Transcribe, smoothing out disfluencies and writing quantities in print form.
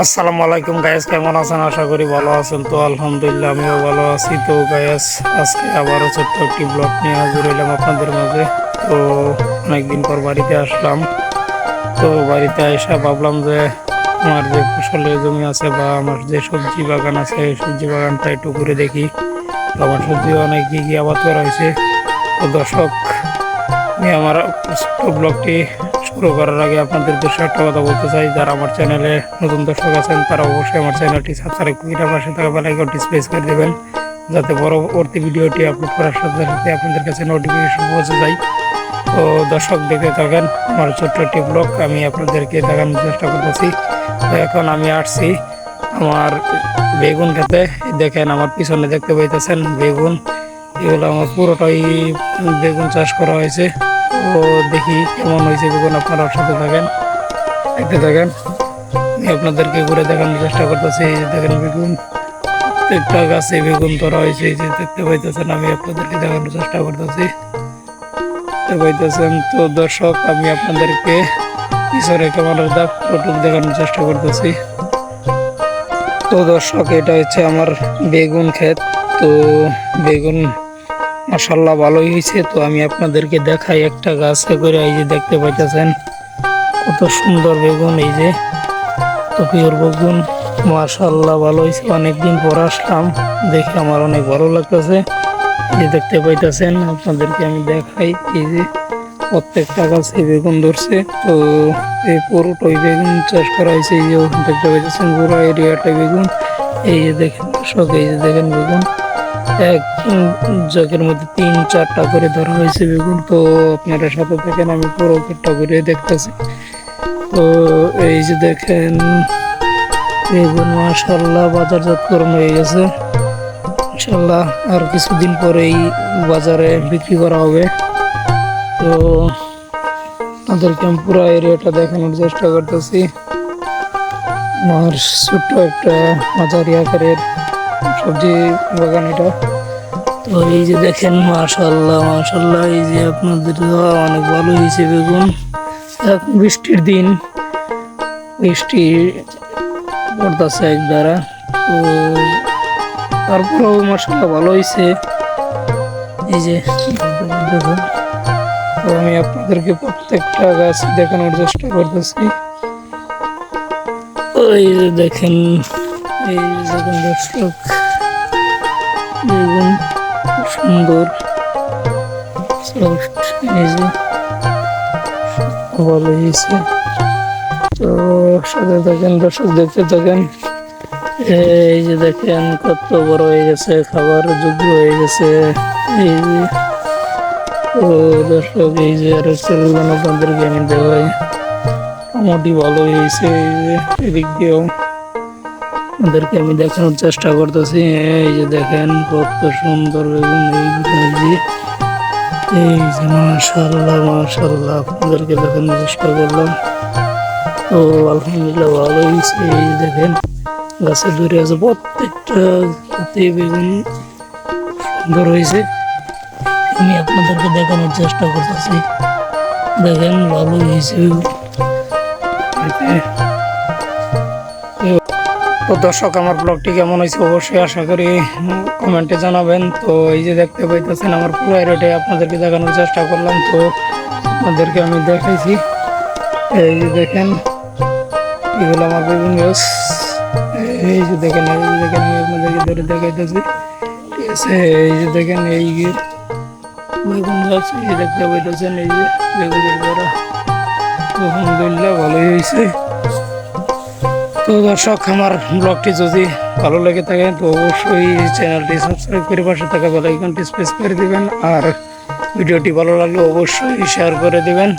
আসসালামু আলাইকুম গাইস, কেমন আছেন? আশা করি ভালো আছেন। তো আলহামদুলিল্লাহ আমিও ভালো আছি। তো গাইস, আজকে আবারও ছোট্ট একটি ব্লগ নিয়ে হাজির হইলাম আপনাদের মাঝে। তো অনেকদিন পর বাড়িতে আসলাম। তো বাড়িতে এসে ভাবলাম যে আমার যে ফসলের জমি আছে বা আমার যে সবজি বাগান আছে, এই সবজি বাগানটা একটু ঘুরে দেখি। তো আমার সবজি অনেক কি কি আবাদ করা হয়েছে। তো দর্শক, আমি আমার ছোট্ট ব্লগটি শুরু করার আগে আপনাদের উদ্দেশ্যে একটা কথা বলতে চাই। যারা আমার চ্যানেলে নতুন দর্শক আছেন তারা অবশ্যই আমার চ্যানেলটি সাবস্ক্রাইব করে পাশে থাকা বেল আইকনটি প্রেস করে দেবেন, যাতে পরবর্তী ভিডিওটি আপলোড করার সাথে সাথে আপনাদের কাছে নোটিফিকেশন পৌঁছে যায়। তো দর্শক, দেখতে থাকেন আমার ছোট্ট একটি ব্লগ, আমি আপনাদেরকে দেখানোর চেষ্টা করতেছি। তো এখন আমি আসছি আমার বেগুন খেতে। দেখেন আমার পিছনে দেখতে পাইতেছেন বেগুন। এগুলো আমার পুরোটাই বেগুন চাষ করা হয়েছে। তো দেখি কেমন হয়েছে বেগুন, আপনারা সাথে থাকেন, দেখতে থাকেন। আমি আপনাদেরকে ঘুরে দেখানোর চেষ্টা করতেছি। এই যে দেখেন বেগুন, প্রত্যেকটা গাছে বেগুন ধরা হয়েছে। এই যে দেখতে পাইতেছেন, আমি আপনাদেরকে দেখানোর চেষ্টা করতেছি, দেখতে পাইতেছেন। তো দর্শক, আমি আপনাদেরকে পিছনে ক্যামেরার দাগ ফটোটুক দেখানোর চেষ্টা করতেছি। তো দর্শক, এটা হচ্ছে আমার বেগুন ক্ষেত। তো বেগুন মাশাআল্লাহ ভালোই হয়েছে। তো আমি আপনাদেরকে দেখাই একটা গাছে করে। এই যে দেখতে পাইতেছেন কত সুন্দর বেগুন। এই যে তো পিওর বেগুন, মাশাআল্লাহ ভালো হয়েছে। অনেকদিন পর আসলাম, দেখে আমার অনেক ভালো লাগতেছে। এই যে দেখতে পাইতেছেন, আপনাদেরকে আমি দেখাই। এই যে প্রত্যেকটা গাছে বেগুন ধরছে। তো এই পুরোটাই বেগুন চাষ করা হয়েছে। এই যে দেখতে পাইতেছেন পুরো এরিয়াটা বেগুন। এই যে দেখেন দর্শক, এই যে দেখেন বেগুন এক জগের মধ্যে 3-4টা করে ধরা হয়েছে বেগুন। তো আপনারা সাথে দেখেন, আমি পুরো ক্ষেতটা ঘুরে দেখতেছি। তো এই যে দেখেন বেগুন মাশাআল্লাহ বাজারজাতকরণ হয়ে গেছে। ইনশাআল্লাহ আর কিছুদিন পরেই বাজারে বিক্রি করা হবে। তো আপনাদেরকে আমি পুরো এরিয়াটা দেখানোর চেষ্টা করতেছি। আমার ছোট্ট একটা মাঝারি আকারের সবজি বাগান এটা। তো এই যে দেখেন মাশাআল্লাহ মাশাআল্লাহ, এই যে আপনাদের অনেক ভালো হয়েছে বেগুন। এখন বৃষ্টির দিন, বৃষ্টি পড়তেছে এক দ্বারা। তো তারপরেও মাশাআল্লাহ ভালো হয়েছে। এই যে দেখুন, তো আমি আপনাদেরকে প্রত্যেকটা গাছ দেখানোর চেষ্টা করতেছি। এই যে দেখেন, এই যে দেখুন দর্শক, বেগুন সুন্দর সফট, এই যে ভালো হয়েছে। তো সাথে থাকেন দর্শক, দেখতে থাকেন। এই যে দেখেন কত বড় হয়ে গেছে, খাবার যোগ্য হয়ে গেছে। এই যে তো দর্শক, এই যে আর সেলগুলো আপনাদেরকে আমি দেখাই, মোটামুটি ভালো হয়েছে। এই যে এদিক দিয়েও আপনাদেরকে আমি দেখানোর চেষ্টা করতেছি। এই যে দেখেন কত সুন্দর বেগুন। এই যে মাশাআল্লাহ মাশাআল্লাহ, আপনাদেরকে দেখানোর চেষ্টা করলাম। তো আলহামদুলিল্লাহ ভালো হয়েছে। এই যে দেখেন গাছে ধরে আছে, প্রত্যেকটা গাছে বেগুন সুন্দর হয়েছে। আমি আপনাদেরকে দেখানোর চেষ্টা করতেছি, দেখেন ভালো হয়েছে। তো দর্শক, আমার ব্লগটি কেমন হয়েছে অবশ্যই আশা করি কমেন্টে জানাবেন। তো এই যে দেখতে পাইতেছেন আমার পুরো এরিয়াটাই আপনাদেরকে দেখানোর চেষ্টা করলাম। তো আপনাদেরকে আমি দেখাইছি। এই যে দেখেন এগুলো আমার বেগুন গাছ। এই যে দেখেন, এই যে দেখেন, আমি আপনাদেরকে ধরে দেখাইতেছি, ঠিক আছে। এই যে দেখেন এই বেগুন গাছ, এই যে দেখতে পাইতেছেন, এই যে বেগুনের দ্বারা আলহামদুলিল্লাহ ভালোই হয়েছে। তো দর্শক, আমার ব্লগটি যদি ভালো লেগে থাকে তো অবশ্যই চ্যানেলটি সাবস্ক্রাইব করে পাশে থাকা বেল আইকনটি প্রেস করে দিবেন। আর ভিডিওটি ভালো লাগলে অবশ্যই শেয়ার করে দিবেন।